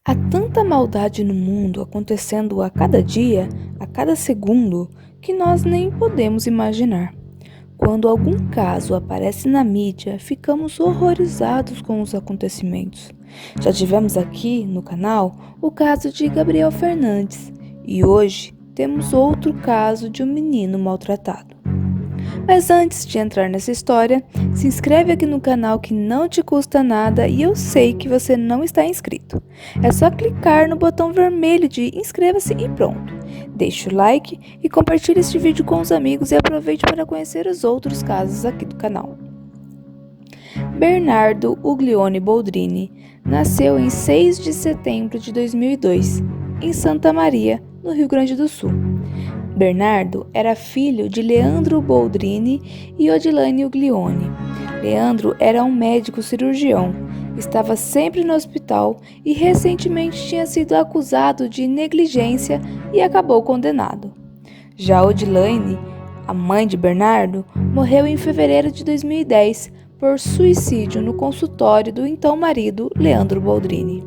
Há tanta maldade no mundo acontecendo a cada dia, a cada segundo, que nós nem podemos imaginar. Quando algum caso aparece na mídia, ficamos horrorizados com os acontecimentos. Já tivemos aqui no canal o caso de Gabriel Fernandes e hoje temos outro caso de um menino maltratado. Mas antes de entrar nessa história, se inscreve aqui no canal que não te custa nada e eu sei que você não está inscrito. É só clicar no botão vermelho de inscreva-se e pronto. Deixe o like e compartilhe este vídeo com os amigos e aproveite para conhecer os outros casos aqui do canal. Bernardo Uglione Boldrini nasceu em 6 de setembro de 2002, em Santa Maria, no Rio Grande do Sul. Bernardo era filho de Leandro Boldrini e Odilane Uglione. Leandro era um médico cirurgião, estava sempre no hospital e recentemente tinha sido acusado de negligência e acabou condenado. Já Odilane, a mãe de Bernardo, morreu em fevereiro de 2010 por suicídio no consultório do então marido Leandro Boldrini.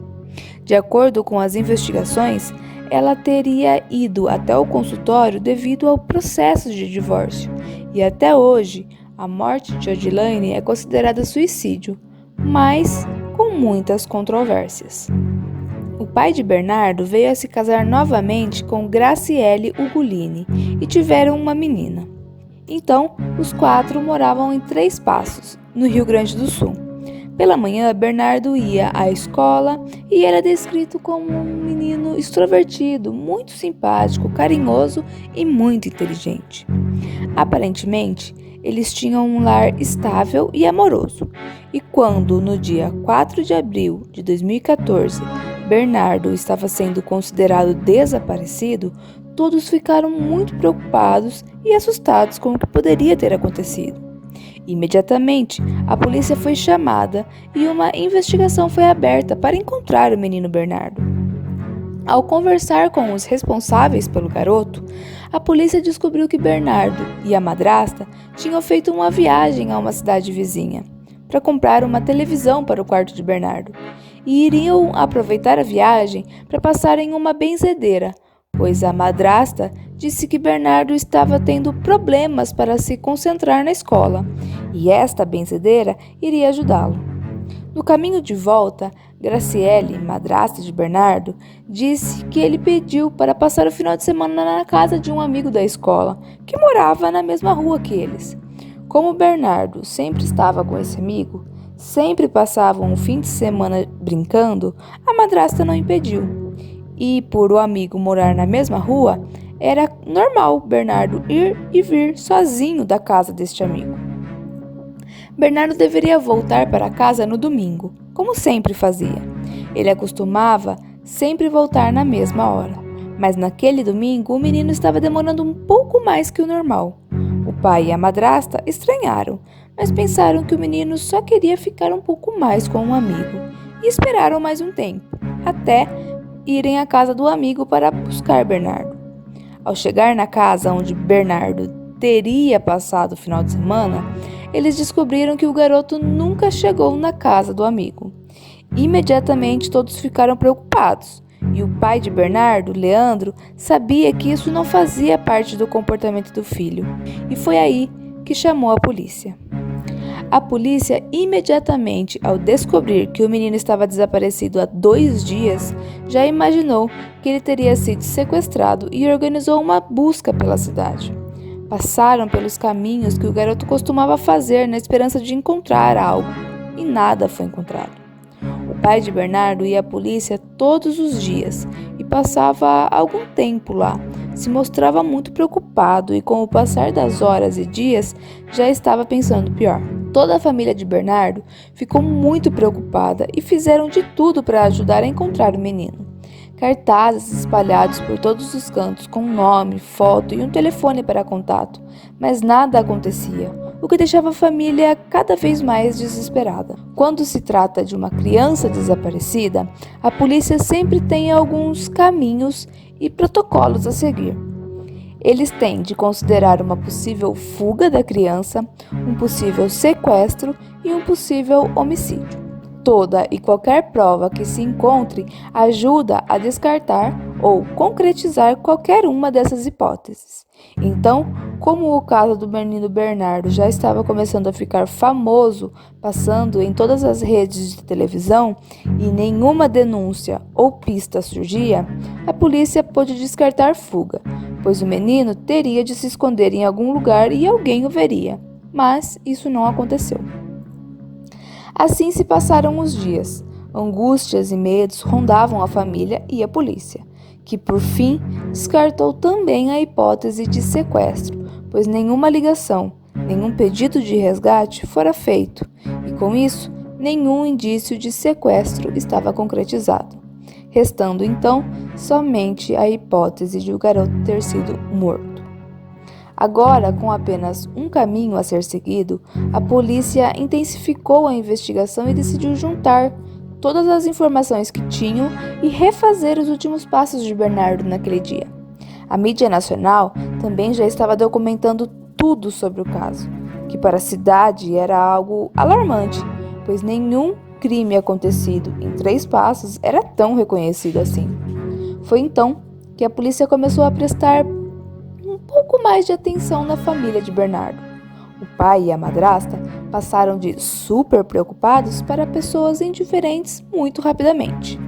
De acordo com as investigações, ela teria ido até o consultório devido ao processo de divórcio, e até hoje a morte de Odilane é considerada suicídio, mas com muitas controvérsias. O pai de Bernardo veio a se casar novamente com Graciele Ugolini e tiveram uma menina. Então, os quatro moravam em Três Passos, no Rio Grande do Sul. Pela manhã, Bernardo ia à escola e era descrito como um menino extrovertido, muito simpático, carinhoso e muito inteligente. Aparentemente, eles tinham um lar estável e amoroso. E quando, no dia 4 de abril de 2014, Bernardo estava sendo considerado desaparecido, todos ficaram muito preocupados e assustados com o que poderia ter acontecido. Imediatamente, a polícia foi chamada e uma investigação foi aberta para encontrar o menino Bernardo. Ao conversar com os responsáveis pelo garoto, a polícia descobriu que Bernardo e a madrasta tinham feito uma viagem a uma cidade vizinha para comprar uma televisão para o quarto de Bernardo e iriam aproveitar a viagem para passar em uma benzedeira, pois a madrasta disse que Bernardo estava tendo problemas para se concentrar na escola, e esta benzedeira iria ajudá-lo. No caminho de volta, Graciele, madrasta de Bernardo, disse que ele pediu para passar o final de semana na casa de um amigo da escola, que morava na mesma rua que eles. Como Bernardo sempre estava com esse amigo, sempre passavam o fim de semana brincando, a madrasta não impediu. E por o amigo morar na mesma rua, era normal Bernardo ir e vir sozinho da casa deste amigo. Bernardo deveria voltar para casa no domingo, como sempre fazia. Ele acostumava sempre voltar na mesma hora, mas naquele domingo o menino estava demorando um pouco mais que o normal. O pai e a madrasta estranharam, mas pensaram que o menino só queria ficar um pouco mais com um amigo e esperaram mais um tempo, até irem à casa do amigo para buscar Bernardo. Ao chegar na casa onde Bernardo teria passado o final de semana, eles descobriram que o garoto nunca chegou na casa do amigo. Imediatamente todos ficaram preocupados, e o pai de Bernardo, Leandro, sabia que isso não fazia parte do comportamento do filho, e foi aí que chamou a polícia. A polícia, imediatamente ao descobrir que o menino estava desaparecido há 2 dias, já imaginou que ele teria sido sequestrado e organizou uma busca pela cidade. Passaram pelos caminhos que o garoto costumava fazer na esperança de encontrar algo, e nada foi encontrado. O pai de Bernardo ia à polícia todos os dias e passava algum tempo lá. Se mostrava muito preocupado e, com o passar das horas e dias, já estava pensando pior. Toda a família de Bernardo ficou muito preocupada e fizeram de tudo para ajudar a encontrar o menino. Cartazes espalhados por todos os cantos com nome, foto e um telefone para contato, mas nada acontecia, o que deixava a família cada vez mais desesperada. Quando se trata de uma criança desaparecida, a polícia sempre tem alguns caminhos e protocolos a seguir. Eles têm de considerar uma possível fuga da criança, um possível sequestro e um possível homicídio. Toda e qualquer prova que se encontre ajuda a descartar ou concretizar qualquer uma dessas hipóteses. Então, como o caso do menino Bernardo já estava começando a ficar famoso, passando em todas as redes de televisão e nenhuma denúncia ou pista surgia, a polícia pôde descartar fuga, pois o menino teria de se esconder em algum lugar e alguém o veria. Mas isso não aconteceu. Assim se passaram os dias. Angústias e medos rondavam a família e a polícia, que por fim descartou também a hipótese de sequestro, pois nenhuma ligação, nenhum pedido de resgate fora feito, e com isso, nenhum indício de sequestro estava concretizado, restando então somente a hipótese de o garoto ter sido morto. Agora, com apenas um caminho a ser seguido, a polícia intensificou a investigação e decidiu juntar todas as informações que tinham e refazer os últimos passos de Bernardo naquele dia. A mídia nacional também já estava documentando tudo sobre o caso, que para a cidade era algo alarmante, pois nenhum crime acontecido em 3 passos era tão reconhecido assim. Foi então que a polícia começou a prestar um pouco mais de atenção na família de Bernardo. O pai e a madrasta passaram de super preocupados para pessoas indiferentes muito rapidamente,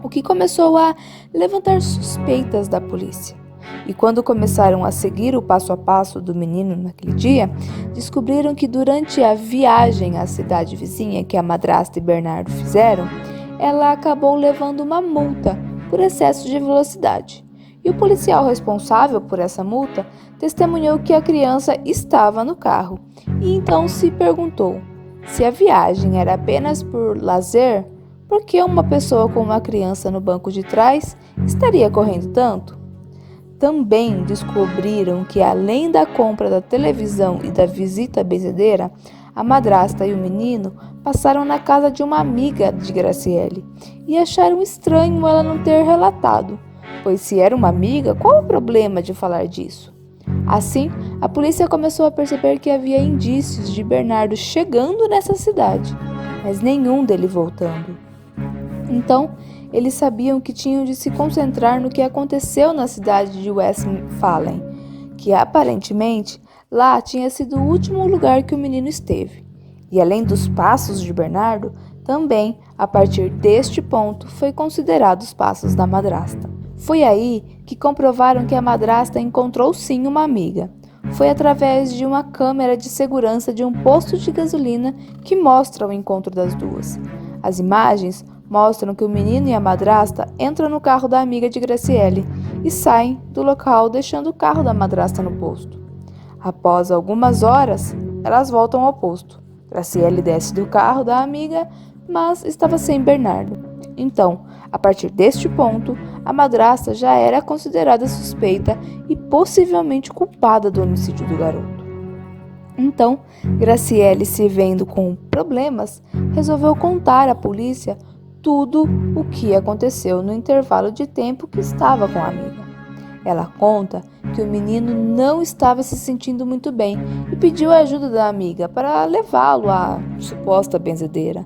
o que começou a levantar suspeitas da polícia. E quando começaram a seguir o passo a passo do menino naquele dia, descobriram que durante a viagem à cidade vizinha que a madrasta e Bernardo fizeram, ela acabou levando uma multa por excesso de velocidade. E o policial responsável por essa multa testemunhou que a criança estava no carro e então se perguntou se a viagem era apenas por lazer, por que uma pessoa com uma criança no banco de trás estaria correndo tanto? Também descobriram que, além da compra da televisão e da visita à benzedeira, a madrasta e o menino passaram na casa de uma amiga de Graciele e acharam estranho ela não ter relatado, pois se era uma amiga, qual o problema de falar disso? Assim, a polícia começou a perceber que havia indícios de Bernardo chegando nessa cidade, mas nenhum dele voltando. Então, eles sabiam que tinham de se concentrar no que aconteceu na cidade de Westphalen, que aparentemente lá tinha sido o último lugar que o menino esteve. E além dos passos de Bernardo, também, a partir deste ponto, foi considerado os passos da madrasta. Foi aí que comprovaram que a madrasta encontrou sim uma amiga. Foi através de uma câmera de segurança de um posto de gasolina que mostra o encontro das duas. As imagens mostram que o menino e a madrasta entram no carro da amiga de Graciele e saem do local deixando o carro da madrasta no posto. Após algumas horas, elas voltam ao posto. Graciele desce do carro da amiga, mas estava sem Bernardo. Então, a partir deste ponto, a madrasta já era considerada suspeita e possivelmente culpada do homicídio do garoto. Então, Graciele, se vendo com problemas, resolveu contar à polícia tudo o que aconteceu no intervalo de tempo que estava com a amiga. Ela conta que o menino não estava se sentindo muito bem e pediu a ajuda da amiga para levá-lo à suposta benzedeira.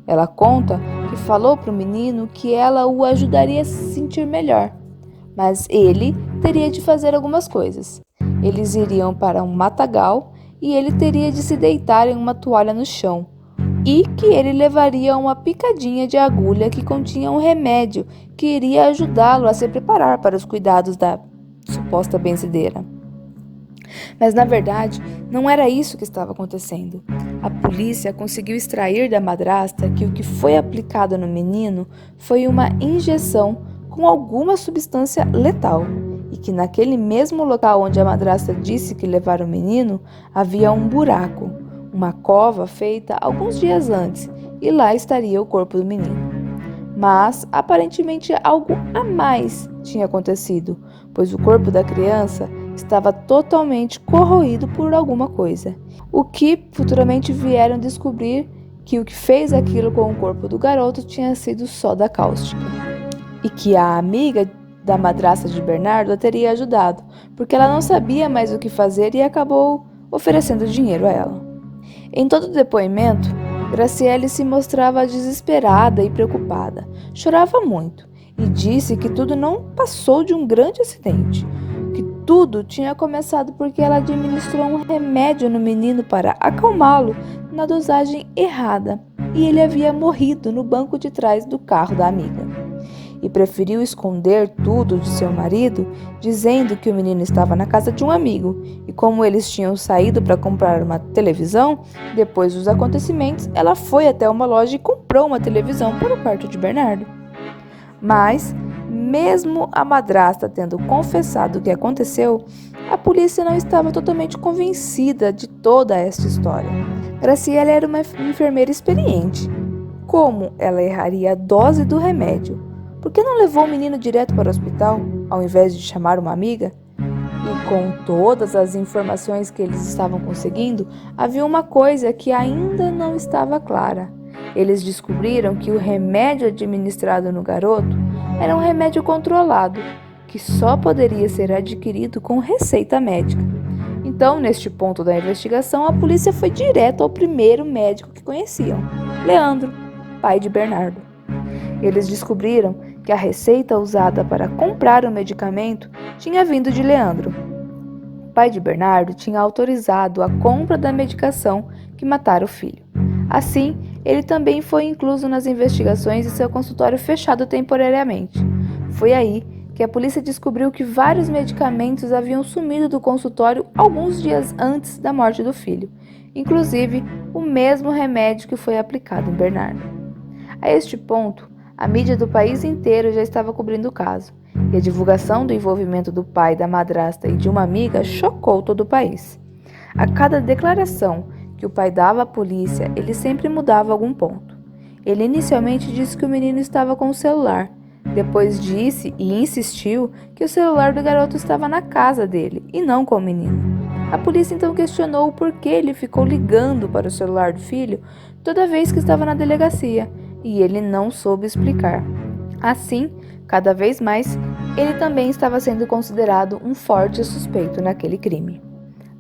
Ela conta que falou para o menino que ela o ajudaria a se sentir melhor, mas ele teria de fazer algumas coisas. Eles iriam para um matagal e ele teria de se deitar em uma toalha no chão, e que ele levaria uma picadinha de agulha que continha um remédio que iria ajudá-lo a se preparar para os cuidados da suposta benzedeira. Mas, na verdade, não era isso que estava acontecendo. A polícia conseguiu extrair da madrasta que o que foi aplicado no menino foi uma injeção com alguma substância letal e que naquele mesmo local onde a madrasta disse que levara o menino havia um buraco, uma cova feita alguns dias antes, e lá estaria o corpo do menino. Mas, aparentemente, algo a mais tinha acontecido, pois o corpo da criança estava totalmente corroído por alguma coisa, o que futuramente vieram descobrir que o que fez aquilo com o corpo do garoto tinha sido soda cáustica, e que a amiga da madrasta de Bernardo a teria ajudado, porque ela não sabia mais o que fazer e acabou oferecendo dinheiro a ela. Em todo o depoimento, Graciele se mostrava desesperada e preocupada. Chorava muito e disse que tudo não passou de um grande acidente, que tudo tinha começado porque ela administrou um remédio no menino para acalmá-lo na dosagem errada e ele havia morrido no banco de trás do carro da amiga. E preferiu esconder tudo de seu marido, dizendo que o menino estava na casa de um amigo e como eles tinham saído para comprar uma televisão, depois dos acontecimentos, ela foi até uma loja e comprou uma televisão para o quarto de Bernardo. Mas, mesmo a madrasta tendo confessado o que aconteceu, a polícia não estava totalmente convencida de toda esta história. Graciele era uma enfermeira experiente. Como ela erraria a dose do remédio? Por que não levou o menino direto para o hospital, ao invés de chamar uma amiga? E com todas as informações que eles estavam conseguindo, havia uma coisa que ainda não estava clara. Eles descobriram que o remédio administrado no garoto era um remédio controlado, que só poderia ser adquirido com receita médica. Então, neste ponto da investigação, a polícia foi direto ao primeiro médico que conheciam, Leandro, pai de Bernardo. Eles descobriram que a receita usada para comprar o medicamento tinha vindo de Leandro. O pai de Bernardo tinha autorizado a compra da medicação que matara o filho. Assim, ele também foi incluso nas investigações e seu consultório fechado temporariamente. Foi aí que a polícia descobriu que vários medicamentos haviam sumido do consultório alguns dias antes da morte do filho, inclusive o mesmo remédio que foi aplicado em Bernardo. A este ponto, a mídia do país inteiro já estava cobrindo o caso, e a divulgação do envolvimento do pai, da madrasta e de uma amiga chocou todo o país. A cada declaração que o pai dava à polícia, ele sempre mudava algum ponto. Ele inicialmente disse que o menino estava com o celular, depois disse e insistiu que o celular do garoto estava na casa dele e não com o menino. A polícia então questionou o porquê ele ficou ligando para o celular do filho toda vez que estava na delegacia, e ele não soube explicar. Assim, cada vez mais, ele também estava sendo considerado um forte suspeito naquele crime.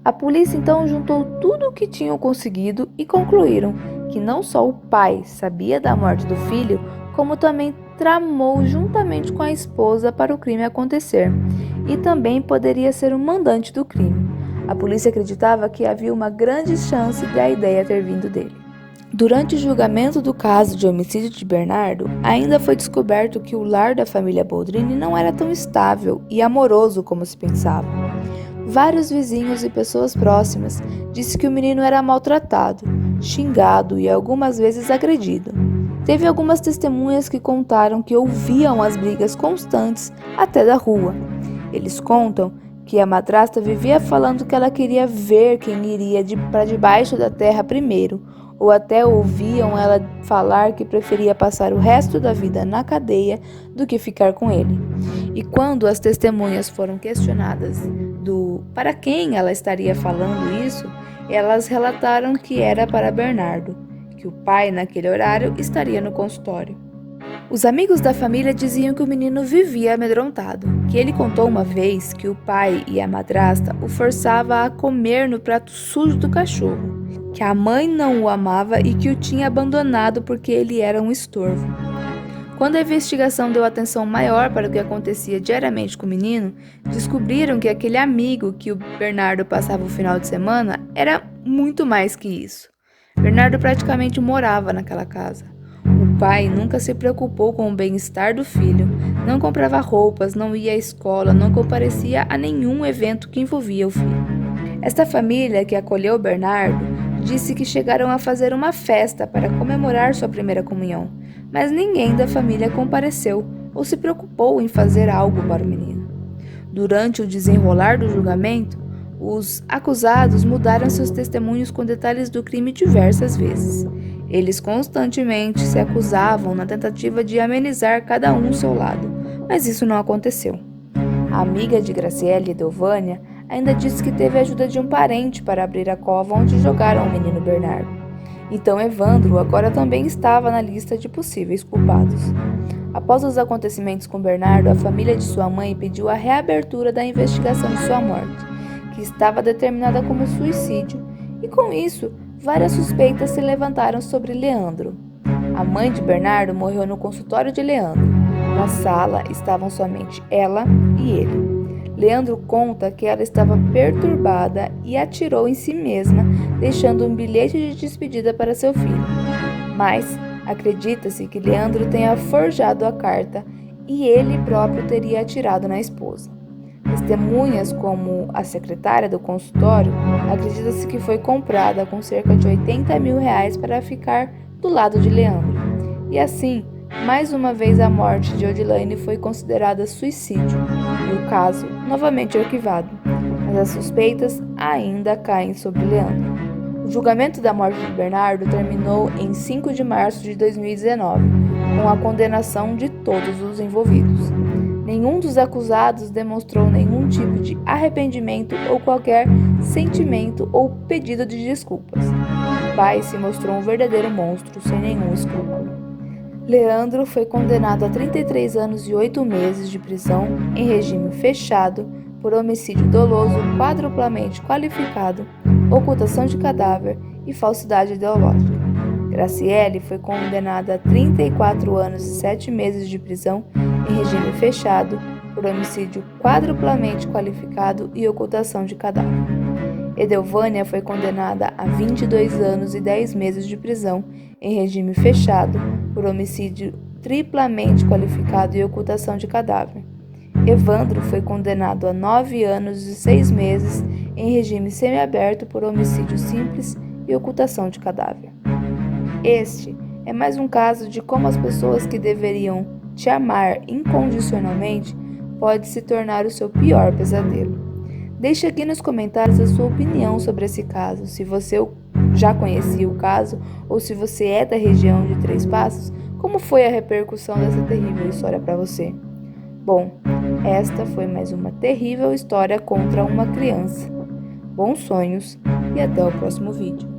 A polícia então juntou tudo o que tinham conseguido e concluíram que não só o pai sabia da morte do filho, como também tramou juntamente com a esposa para o crime acontecer, e também poderia ser o mandante do crime. A polícia acreditava que havia uma grande chance de a ideia ter vindo dele. Durante o julgamento do caso de homicídio de Bernardo, ainda foi descoberto que o lar da família Boldrini não era tão estável e amoroso como se pensava. Vários vizinhos e pessoas próximas disseram que o menino era maltratado, xingado e algumas vezes agredido. Teve algumas testemunhas que contaram que ouviam as brigas constantes até da rua. Eles contam que a madrasta vivia falando que ela queria ver quem iria para debaixo da terra primeiro, ou até ouviam ela falar que preferia passar o resto da vida na cadeia do que ficar com ele. E quando as testemunhas foram questionadas para quem ela estaria falando isso, elas relataram que era para Bernardo, que o pai naquele horário estaria no consultório. Os amigos da família diziam que o menino vivia amedrontado, que ele contou uma vez que o pai e a madrasta o forçava a comer no prato sujo do cachorro, que a mãe não o amava e que o tinha abandonado porque ele era um estorvo. Quando a investigação deu atenção maior para o que acontecia diariamente com o menino, descobriram que aquele amigo que o Bernardo passava o final de semana era muito mais que isso. Bernardo praticamente morava naquela casa. O pai nunca se preocupou com o bem-estar do filho, não comprava roupas, não ia à escola, não comparecia a nenhum evento que envolvia o filho. Esta família que acolheu Bernardo disse que chegaram a fazer uma festa para comemorar sua primeira comunhão, mas ninguém da família compareceu ou se preocupou em fazer algo para o menino. Durante o desenrolar do julgamento, os acusados mudaram seus testemunhos com detalhes do crime diversas vezes. Eles constantemente se acusavam na tentativa de amenizar cada um seu lado, mas isso não aconteceu. A amiga de Graciele, Edelvânia, ainda disse que teve a ajuda de um parente para abrir a cova onde jogaram o menino Bernardo. Então Evandro agora também estava na lista de possíveis culpados. Após os acontecimentos com Bernardo, a família de sua mãe pediu a reabertura da investigação de sua morte, que estava determinada como suicídio, e com isso várias suspeitas se levantaram sobre Leandro. A mãe de Bernardo morreu no consultório de Leandro. Na sala estavam somente ela e ele. Leandro conta que ela estava perturbada e atirou em si mesma, deixando um bilhete de despedida para seu filho. Mas acredita-se que Leandro tenha forjado a carta e ele próprio teria atirado na esposa. Testemunhas, como a secretária do consultório, acredita-se que foi comprada com cerca de R$80 mil para ficar do lado de Leandro. E assim, mais uma vez a morte de Odilane foi considerada suicídio e o caso novamente arquivado, mas as suspeitas ainda caem sobre Leandro. O julgamento da morte de Bernardo terminou em 5 de março de 2019, com a condenação de todos os envolvidos. Nenhum dos acusados demonstrou nenhum tipo de arrependimento ou qualquer sentimento ou pedido de desculpas. O pai se mostrou um verdadeiro monstro, sem nenhum escrúpulo. Leandro foi condenado a 33 anos e 8 meses de prisão em regime fechado por homicídio doloso quadruplamente qualificado, ocultação de cadáver e falsidade ideológica. Graciele foi condenada a 34 anos e 7 meses de prisão em regime fechado por homicídio quadruplamente qualificado e ocultação de cadáver. Edelvânia foi condenada a 22 anos e 10 meses de prisão em regime fechado por homicídio triplamente qualificado e ocultação de cadáver. Evandro foi condenado a 9 anos e 6 meses em regime semiaberto por homicídio simples e ocultação de cadáver. Este é mais um caso de como as pessoas que deveriam te amar incondicionalmente podem se tornar o seu pior pesadelo. Deixe aqui nos comentários a sua opinião sobre esse caso, se você já conhecia o caso ou se você é da região de Três Passos, como foi a repercussão dessa terrível história para você? Bom, esta foi mais uma terrível história contra uma criança. Bons sonhos e até o próximo vídeo.